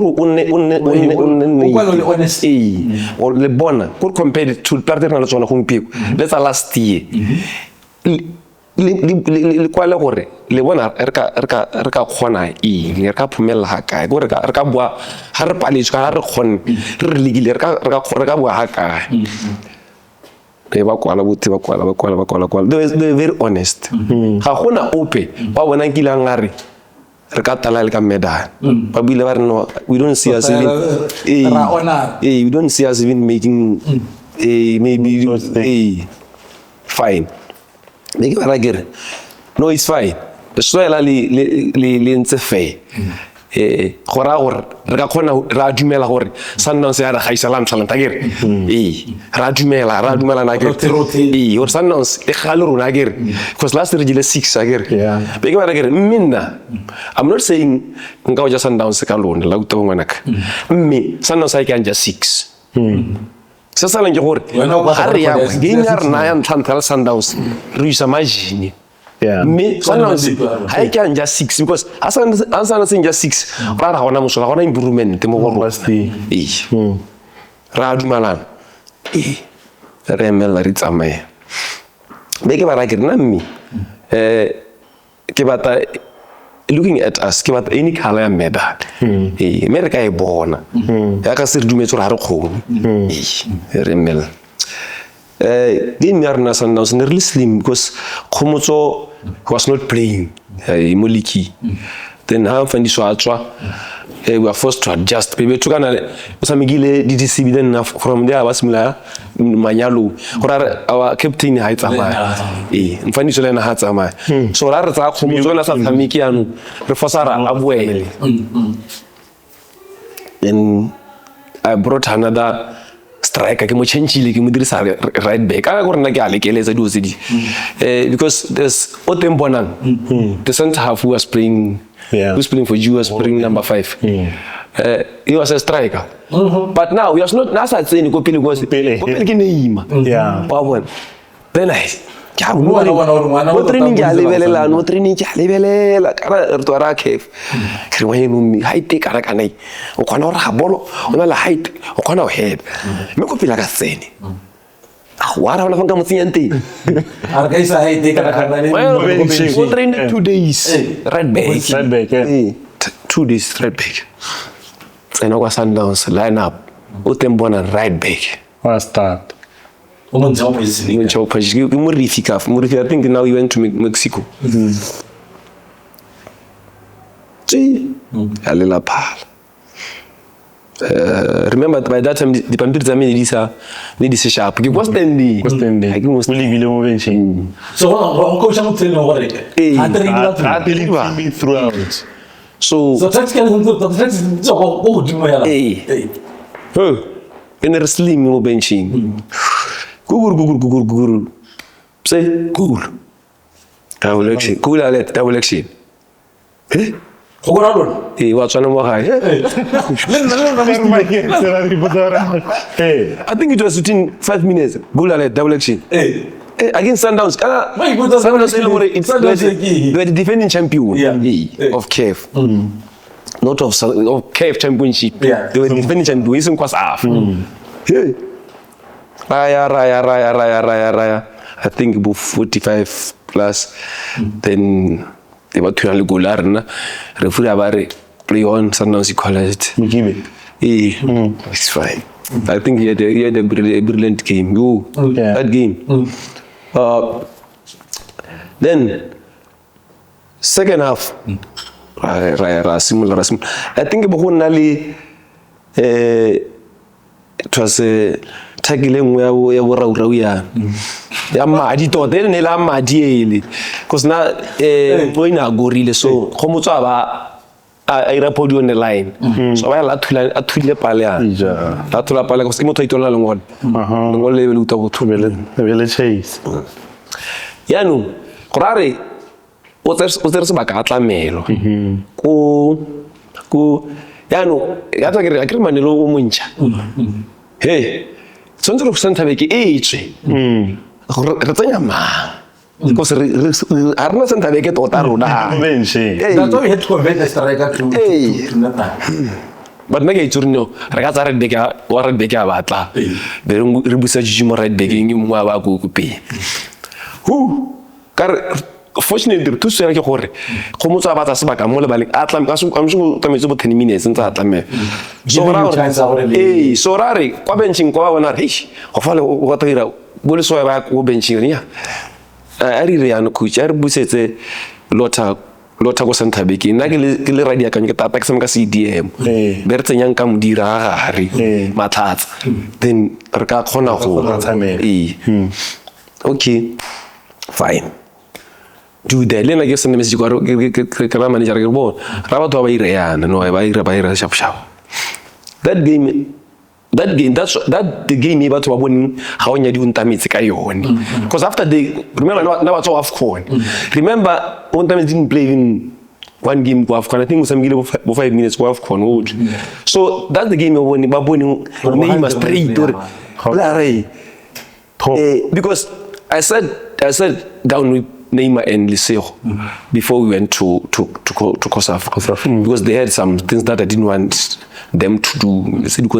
Speaker 4: Lebona could compare it to Platinum Home Pew. That's our last year. Lebona Erka Hona Erka Pumel Haka, Gorka Bua, Harpalis, Harkon, Rega Haka. They were very honest. Hakuna ope, but when I kill Angari, Rekatala Meda, but we don't see us even. We don't see us even making maybe fine. No, it's fine. The soil fair. Radumela hore Sundowns ya ga isalam salam tagere Radumela nagere or Sundowns e khalo nagere because last year jile 6 agere bege ba nagere minna. I'm not saying ngaw ja Sundowns ka lona la uto ngwanaka mme Sundowns ai kanja 6 sasa la ngore hari ya game ya na ya ntantal Sundowns ruisa majini. Me, I can just 6 because as I'm saying just 6. But I want improvement. The more Radumalan, Remel Ritzame. Make a me. Looking at us, Kibata any color made that. America is born. I can still do me to our home. Remel. Game Yarnas and was nearly slim because Komoto was not playing Moliki. Then how find this we were forced to adjust. Maybe took an Samigile DDC then from there was Mula Manyalu or our captain Haitama. And find this Lena Hatama. So Rata Komozola Samikian, Professor Abway. Then I brought another striker ke mo change le ke mo dirisa right back a gore na ke ale ke letsa do zedi because there's Otembonang the center half who was playing for GU was playing number 5 he was a striker but now he was not nasa tseni go pele go ke neima pabona then I no training ya lebelela kana re tswara CAF ke re wena height ka kana o kgona re ha bolo o na la height o kgona o head me go pela ka tsene wa ra bona fanga motsinyante
Speaker 2: ar ka isa height ka kana
Speaker 4: we trained 2 days right back 2 days right back tsena kwa Sundowns line up o tembona right back
Speaker 3: start
Speaker 4: Murifi, I think now he went to Mexico. Remember by that time the Pampers need this sharp. It was then
Speaker 2: so coach I'm telling you what
Speaker 3: throughout.
Speaker 4: So
Speaker 2: that's
Speaker 4: in a slim benching. Google. Say Google. Double action. Eh? What's on I think it was within 5 minutes. Google double action. Against Sundowns. They were the defending champion of CAF. Not of CAF championship.
Speaker 2: Yeah.
Speaker 4: They were the defending champion. Isn't quite half. Raya. I think about 45 plus. Then they were 200 goal. Referee about play on Sundowns equalized. It's fine. I think he had a brilliant game. That game. Then second half, similar. I think it was a tackling where we were ya madi to then ne la madi because na going a gorilla so go motso ba I report you on the line. So I la thule pale ya. La thula pale because motho itola le ngone. Ngone le le uta go thubele
Speaker 3: le chase.
Speaker 4: Ya no, gorare o tse se ba ka tlamelo. Ko ya no, ya tsa ke re manelo o montsha. Hey, tsontsho go senta beke etswe. Re tsenya mang. Because arna senta beke tota rona.
Speaker 3: That's
Speaker 2: why we had to convert the striker to
Speaker 4: but make it turno rega tsa red beke wa red beke a batla be re busa jimo red beke ngi mo ba go pe kar fortunately to se ke gore go motsa ba tsa se baka mo le baleng a tla ka so tametso bo 10 minutes ntse a tlame so so rare kwa benching kwa bona hey go fa le go tira bo le so ba go benching ya a re ya no coach a re busetse lota go senta beke nna ke le radio ka ke tata ke se ka CDM be re tsenyang ka modira ga gare mathatsa then re ka khona go okay fine do the lena ke send message go ke ra manager ke bo ra batho ba ire yana no ba ire sharp that game the game batho ba bone ha o nya di untametsi ka yone because after they remember na batho of AFCON remember untametsi didn't play in one game go AFCON I think usambile bo 5 minutes go AFCON so that's the game when ba bone Neymar straight or because I said down with Neymar and Liseo before we went to COSAF because they had some things that I didn't want them to do. They said the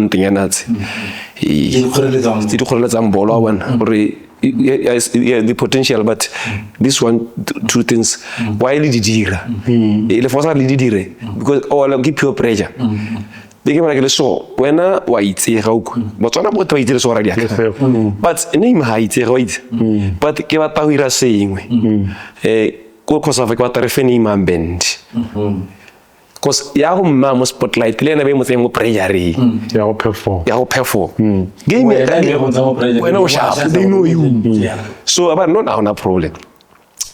Speaker 4: potential, but this one, two things. Why did it because all give pure pressure. They came like so when white but on about it is already but Neymar height but ke ba tawira saying go cause of what refeni man bend cause ya go mama spotlight le na be mo tseng mo prayer
Speaker 3: ya go perform
Speaker 4: game when no sharp they know you so about not now no problem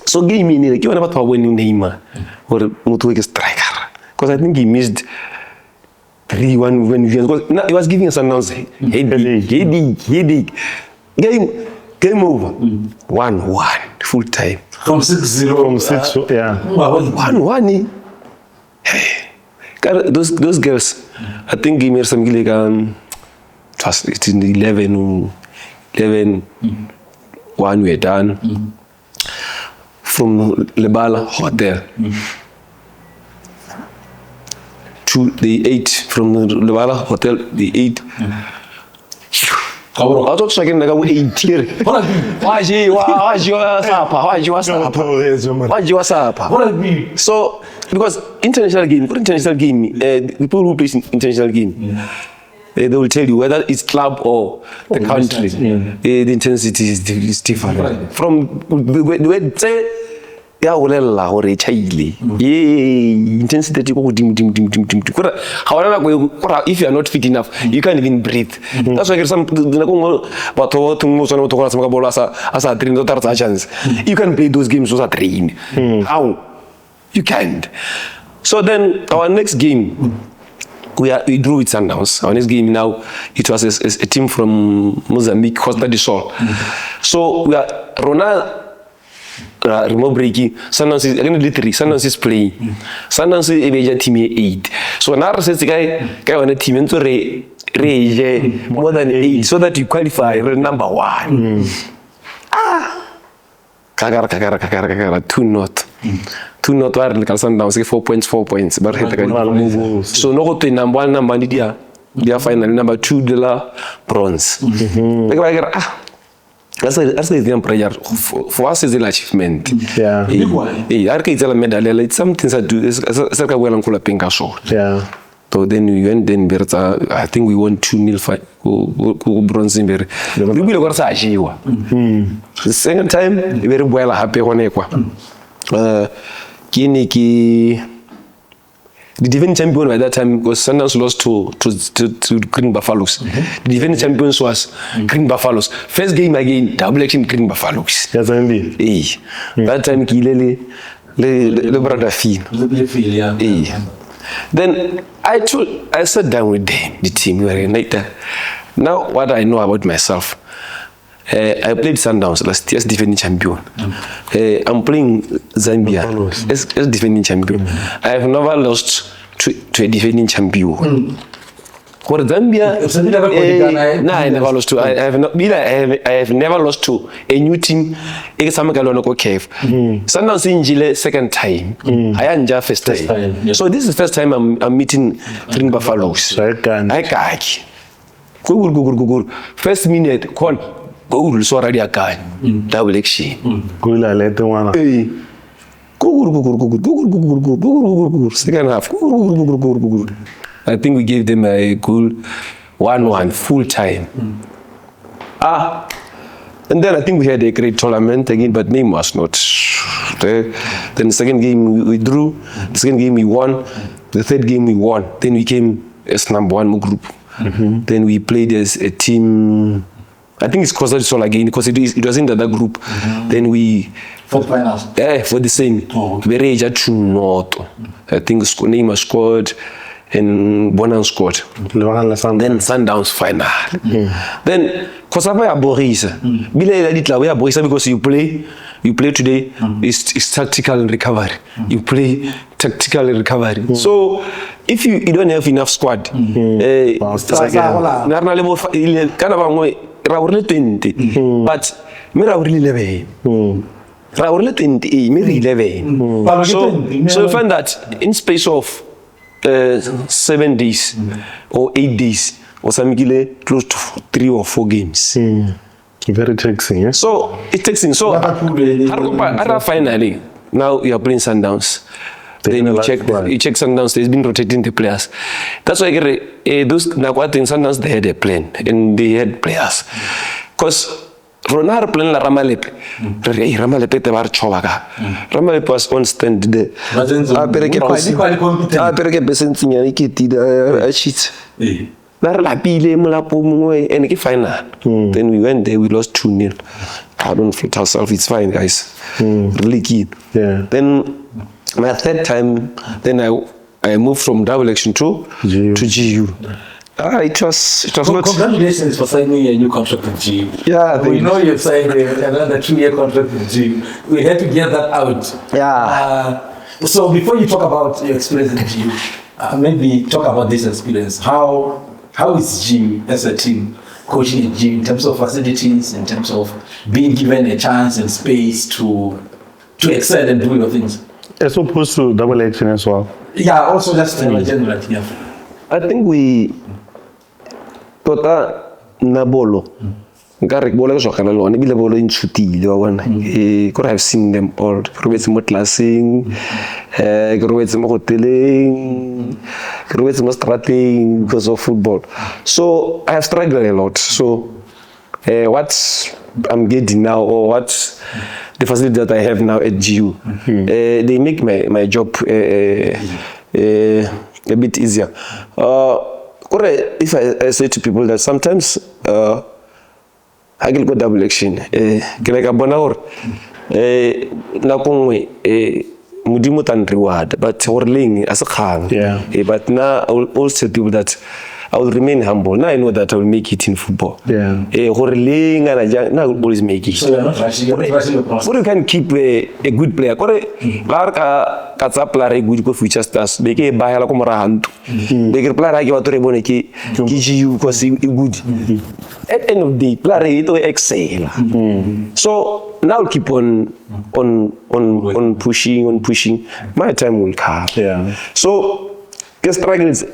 Speaker 4: so game ni ke bona batho ba winning Neymar or motho ke striker because I think he missed 3-1 when he was giving us an answer. Headache. Game over. 1-1 full time.
Speaker 2: From 6-0.
Speaker 3: Yeah.
Speaker 4: 1-1. Hey, those girls. I think he made some like it's in 11. 1 we're done. From Lebala Hotel. To the 8 from the Levala Hotel, the 8. I thought I can go 8 here. Why you so because international game, people who play international game, they will tell you whether it's club or the country. The intensity is different. From the way say. Ya olela hore chaile intensity go dim if you are not fit enough you can't even breathe that's why some batho tungo tsona batho go tsama bola asa train to tartsa chance you can play those games as a train how you can't so then our next game we drew with Sundowns. Our next game now it was a team from Mozambique, Costa do Sol. So we are Ronald remote breaking. Sundowns is again literally Sundowns is playing. Sundowns is a team 8. So now says the guy on a team into more than 8 so that you qualify number 1. kakara 2-0 2-0 wa re le ka Sundowns ke 4 points ba re heta ka so no go to number 1 number ndi dia final number 2 de la bronze le ka re that's the prayer for us is an achievement are ka itse medal it's something that do sa ka wela nkula pinka so so then we went then I think we won 2-0 fight go bronze mbere re bile go sa jiwa the second time we re boela happy gone kwa the defending champion by that time was Sundowns lost to Green Buffaloes. The defending champions was Green Buffaloes. First game again, double action Green Buffaloes.
Speaker 3: Yes, indeed.
Speaker 4: That time le brother feel. Then I sat down with them, the team. We were united. Now what I know about myself. I played Sundowns last year as defending champion. I'm playing Zambia as defending champion. I have never lost to a defending champion. For Zambia, no, I never lost to. I have never lost to a new team. CAF. Sundowns in Chile second time. I am just first time. So this is the first time I'm meeting Green Buffaloes. I can't. First minute, go so already again. Double action. Second half. I think we gave them a goal 1-1 full time. And then I think we had a great tournament again, but name was not. Then the second game we drew, the second game we won, the third game we won. Then we came as number 1 group. Then we played as a team. I think it's Coach Raizor again because it was in the other group. Then we
Speaker 2: for the finals.
Speaker 4: For the same. Very not. I think Neymar scored and Bonan scored. Then Sundowns final. Then Kosava Boris. Bila Boris because you play today. It's tactical recovery. You play tactical recovery. So if you don't have enough squad, Raurle 20, but me Raurle 11. Raurle 20, me 11. So you find that in space of 7 days or 8 days, or something close to 3 or 4 games.
Speaker 3: Very taxing, yeah?
Speaker 4: So it's taxing. So finally, now you are playing Sundowns. Then you check Sundowns, there's been rotating the players. That's why those Nakwat in Sundowns, they had a plan and they had players. Because Ronar plan la Ramalepe. Ramalepe te var chowaga. Ramalepe was on stand there. Perché besenzinya ikitida achit. And final. Then we went there, we lost 2-0. I don't feel ourselves, it's fine, guys. Really keen. Then my third time, then I moved from double action to GU. It was not.
Speaker 2: Congratulations for signing a new contract with GU.
Speaker 4: Yeah,
Speaker 2: we know you've signed another 2-year contract with GU. We had to get that out.
Speaker 4: Yeah.
Speaker 2: So before you talk about your experience in GU, maybe talk about this experience. How is GU as a team coaching in GU in terms of facilities, in terms of being given a chance and space to excel and do your things?
Speaker 3: As opposed to double action as well.
Speaker 2: Yeah, also just in general. Yeah.
Speaker 4: I think we tota nabolo. Nkarek bola go shokana lone bile bolo intshutile wa bona. Could have seen them all. Robetse mo classing, robetse mo hoteleng, robetse mo strateng because of football. So I have struggled a lot. So what I'm getting now, or what the facility that I have now at GU, they make my job a bit easier. If I say to people that sometimes I can go double action, like a bonhour, Mudimu tan reward, but Horling as a car. But now also people that I will remain humble. Now I know that I will make it in football.
Speaker 3: Yeah.
Speaker 4: Now I will always make it.
Speaker 2: So you're not rushing the process.
Speaker 4: But you can keep a good player. Ka player good go future stars. Beke buy la ko marahantu. Beke player ke batho re bone ke GU because he good. At the end of the day, player it excel. So now I'll keep on pushing. My time will come.
Speaker 3: Yeah.
Speaker 4: So ke struggles.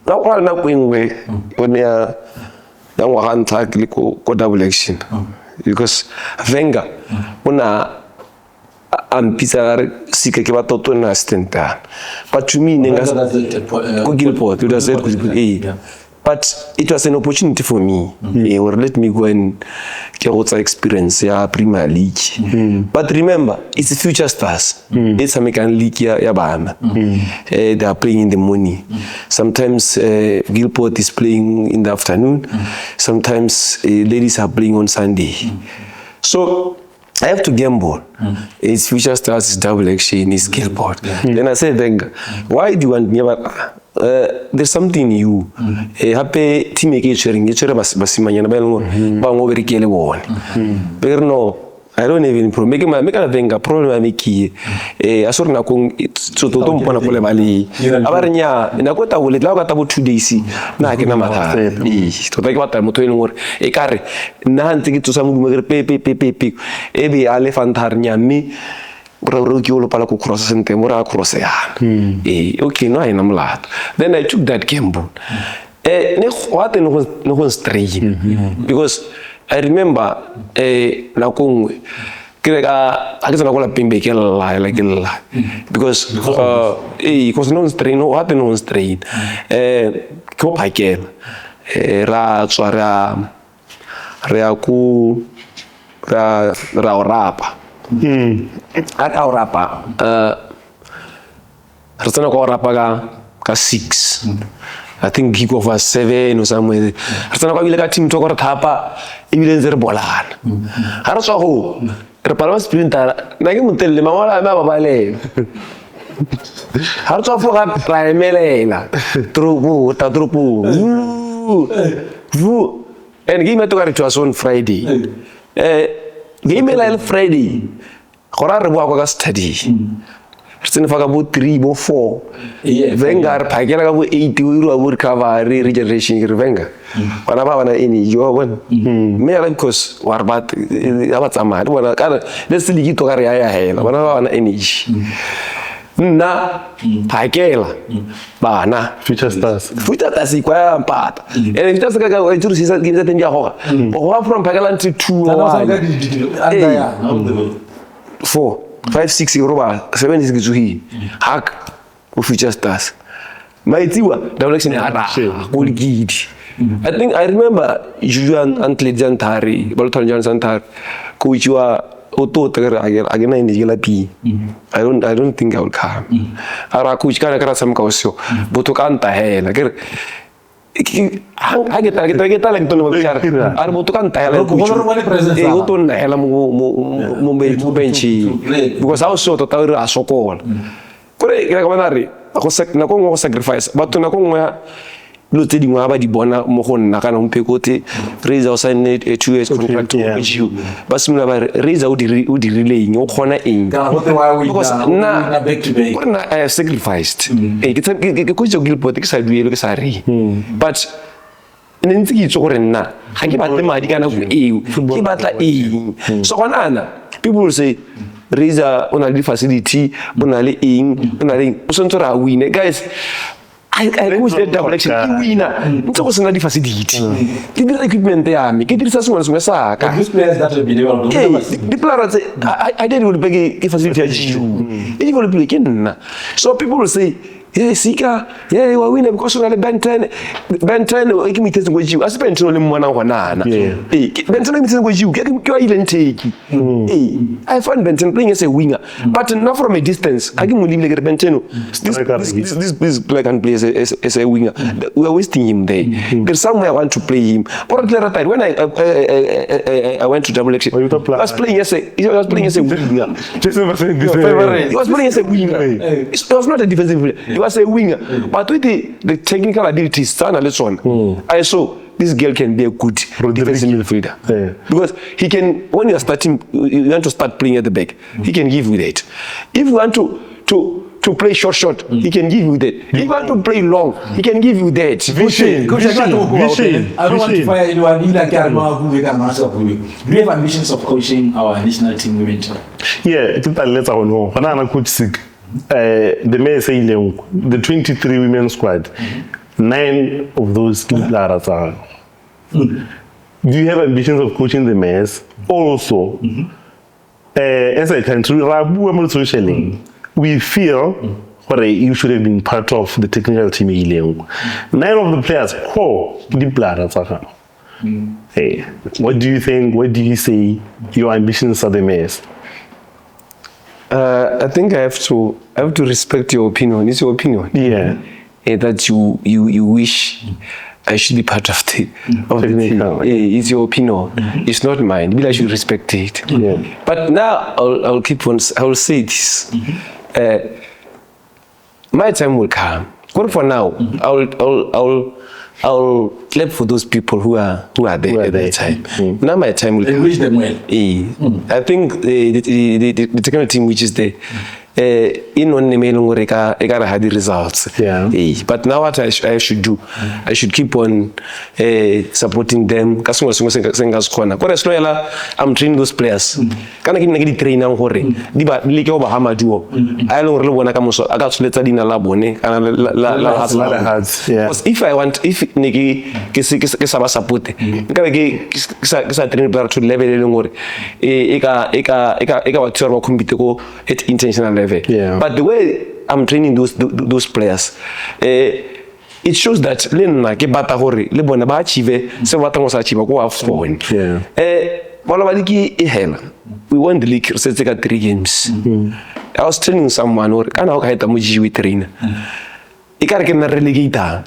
Speaker 4: Now all na going way when ya ngwaga ntla ke ko double action. Because Wenger una ampisa Sika ke batho to na assistant. But to me go Gilport, it was said but it was an opportunity for me. Or let me go and get what's experience Premier League. But remember, it's future stars. It's American League ya bana. They are playing in the morning. Sometimes Gilport is playing in the afternoon. Sometimes ladies are playing on Sunday. So I have to gamble. It's future stars, it's double action, it's Gilport. Then I said, why do you want me? There's something new. Happy team make sharing. You share basimanya na ba ngo berikele wone. But no, I don't even pro. Make a venga problem I make asur na kung soto to mpona pole bali. Abarnya na kota wole la ka 2 days na ke na mata. To take what mo to ngor. Kare na ntse ke tsosa mo gumere pe. Ebi ale fantarnya mi bro ki pala ku cross sente mora cross ya. Okay, no I am lat. Then I took that gamble. Ne what no strain because I remember na kungwe kira akisa na kola pimbe ke la because because no strain no what no strain ko pakel ra tswara ra orapa ata orapa ratana ko orapa ka 6 I think he over 7 or somewhere. Ratana ko bile ka team to ko thapa ibile nzere bolana ha re tswa ho re palama sprinter na ke motelle mangwala ba bale ha re tswa fo ga primelela tropo and game to it was on Friday game la Friday khora re bua kwa ka study Ritsene faka bo 3 bo 4 Wenger phakela ka bo 8 o ira bo recovery regeneration ke Wenger bana ba bana eni yo bona me ya because war bat aba tsamaya bona ka let's league to ka re ya hela bana ba bana energy na phakela bana
Speaker 3: Future stars
Speaker 4: kwa mpata and it doesn't go into the game that ndia hoga o from phakela until 2 4 5-6 Europa 7 gizuhi hack of future stars maitiwa direction ada gidi I think I remember Julian Antle Jantari Bolton Johnson coach wa auto agena indi la pi I don't think I will come ara coach kana kara sam kausyo boto kanta hela ger kita lang to bicara ar boto kanta hela auto na hela mo benchi because also to tawer asokol kore kira kamanari ako sacrifice but na ko lo tedi ngwa ba di bona mo go nna kana mpekoti Raizor sign a 2 years contract with you bas mna ba Raizor o di relay o khona eng because na back to back na I have sacrificed ke ko jogil pot ke sa duelo ke sa re but ntse ke tsore nna ha ke batle madi kana go ke batla eng so gona ana people will say Raizor on a facility bona le eng bona le o sontse ra win guys I wish that double action winner. Ntse go sena di facility. Ke di equipment ya me, ke dirisa sengwe sengwe sa ka.
Speaker 2: These players that will be developed.
Speaker 4: The players I did will be ke facility ya GU. It will be ke nna. So people will say, "Yeah, Sika, yeah, we win because we are Ben 10 e ke mitse go GU. As Ben 10 le mwana go nana." Ben 10 e mitse go GU, ke wa ile nteki. I find Ben 10 playing as a winger, but not from a distance. I can leave like Ben 10. This player can play as a winger. We are wasting him there. There's somewhere I want to play him. But when I went to double action, I was playing as a winger. He was playing as a winger. It was not a defensive player. He was a winger, but with the technical abilities, I saw this girl can be a good defensive midfielder. Because he can, when you want to start playing at the back, he can give you that. If you want to play short, he can give you that. If you want to play long, he can give you that.
Speaker 3: Vision.
Speaker 2: I don't want to fire anyone. Do you have ambitions of coaching our national team women?
Speaker 3: Yeah, let's know. Coach Sika, the mayor saying the 23 women squad, 9 of those players are. Do you have ambitions of coaching the mayors? Also, as a country, we feel you should have been part of the technical team. 9 of the players, what do you think? What do you say your ambitions are the mayors?
Speaker 4: I think I have to respect your opinion. It's your opinion.
Speaker 3: Yeah.
Speaker 4: That you wish I should be part of the team. Yeah, it's your opinion. It's not mine. But I should respect it.
Speaker 3: Yeah.
Speaker 4: But now I'll keep on. I will say this. My time will come. But for now, I'll clap for those people who are there at that time. Now my time will come.
Speaker 2: And wish them well.
Speaker 4: I think the technical team, which is the in on the had the results.
Speaker 3: Yeah.
Speaker 4: But now what I should do, I should keep on supporting them. I'm training those players. Can I get train now? Because if I want, if support, train player to level at intentional level.
Speaker 3: Yeah.
Speaker 4: But the way I'm training those players, it shows that we won the league 3 games. I was training someone or can I train. I can't get relegator.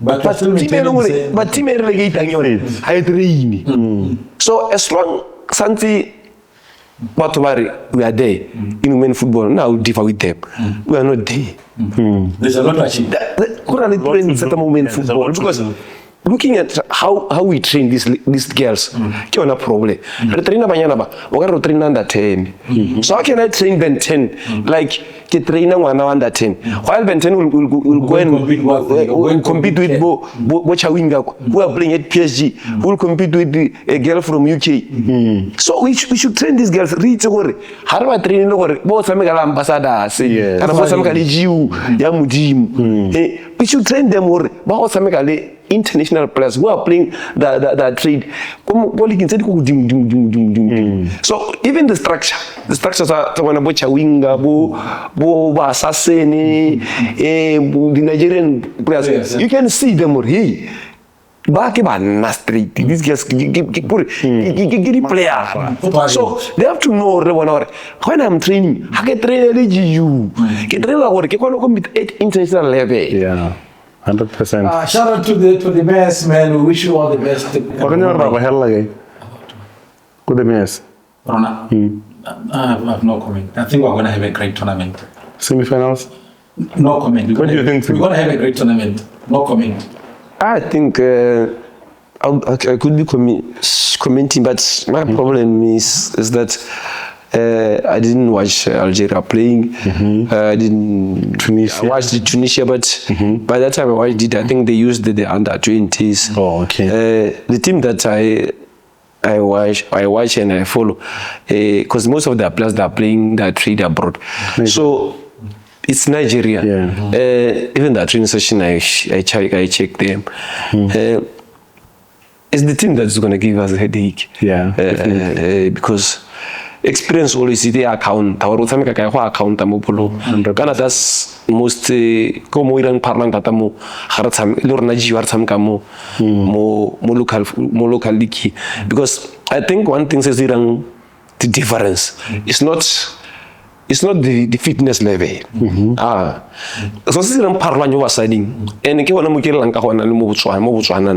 Speaker 4: But team relegator I train. So as long as but we are there in women football. Now we differ with them. We are not there.
Speaker 2: There's a lot to achieve.
Speaker 4: Currently playing women football because looking at how we train these girls, on a problem. We train under 10. So how can I train Ben 10 like the trainer under 10? While Ben 10 will go and compete with Winger who are playing at PSG, who will compete with a girl from UK. So we should train these girls. Reach over. How do I train over? Both ambassadors. We should train them over. International players who are playing the trade. So even the structures are winger, assassin, the Nigerian players. You can see them here. These guys player. So they have to know when I'm training, I can train you. Can train at international level.
Speaker 3: Yeah. 100%.
Speaker 2: Shout out to the best, man. We wish you all the best.
Speaker 3: Good mess.
Speaker 2: I have no comment. I think we're going to have a great tournament.
Speaker 3: Semi-finals?
Speaker 2: No comment.
Speaker 3: What do you think?
Speaker 2: We're going to have a great tournament. No comment.
Speaker 4: I think I could be commenting, but my problem is that I didn't watch Algeria playing. I didn't. Tunisia. I watched Tunisia, but by that time I watched it. I think they used the under-20s.
Speaker 3: Oh, okay.
Speaker 4: The team that I watch and I follow, because most of the players that are playing that trade abroad. So it's Nigeria. Yeah. Even that training session, I check them. It's the team that's going to give us a headache.
Speaker 3: Yeah.
Speaker 4: Because experience always is the account. Our account Canada's most como Iran parlant atamu haratam lornaji wartam mo local league. Because I think one thing says Iran the difference. It's not the fitness level. So Iran parlant was signing and ke wana mo ke lanka gona le mo Botswana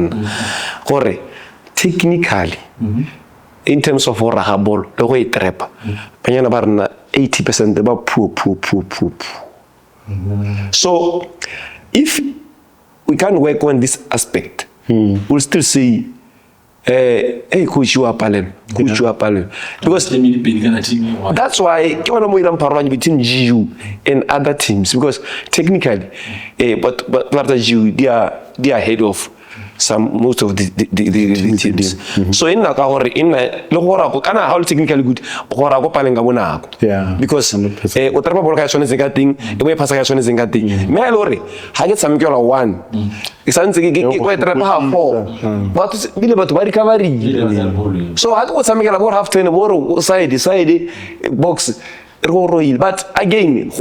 Speaker 4: gore technically in terms of rahabol, the way trap, 80% about poor. So if we can't work on this aspect, we'll still say, hey, coach, you are palem. Coach, you are palem. Because that's why between GU and other teams, because technically, but GU, they are ahead of most of the teams. So in how technically good because one so I got something about half 10 side box but again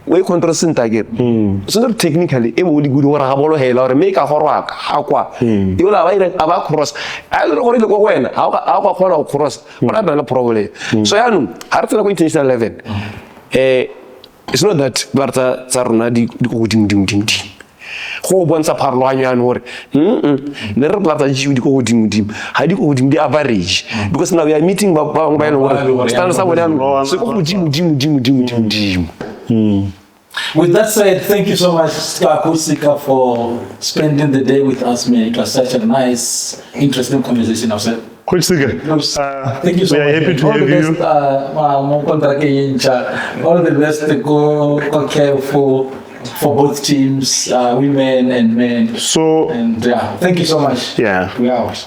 Speaker 4: we control again. So not technically, would good or make a horror. You will have cross. I don't know go when. How cross, but I don't know probably. So I know how to go international level. It's not that Barta Sarunadi ding. Who wants a parloyan or never Barta Jew dim. How do you the average? Because now we are meeting stand somewhere. So Jim.
Speaker 2: With that said, thank you so much, Coach Sika, for spending the day with us, man. It was such a nice, interesting conversation.
Speaker 3: Coach Sika,
Speaker 2: thank you so much.
Speaker 3: We are happy to have you.
Speaker 2: All the best to go care for both teams, women and men.
Speaker 3: So,
Speaker 2: and thank you so much.
Speaker 3: Yeah.
Speaker 2: We are out.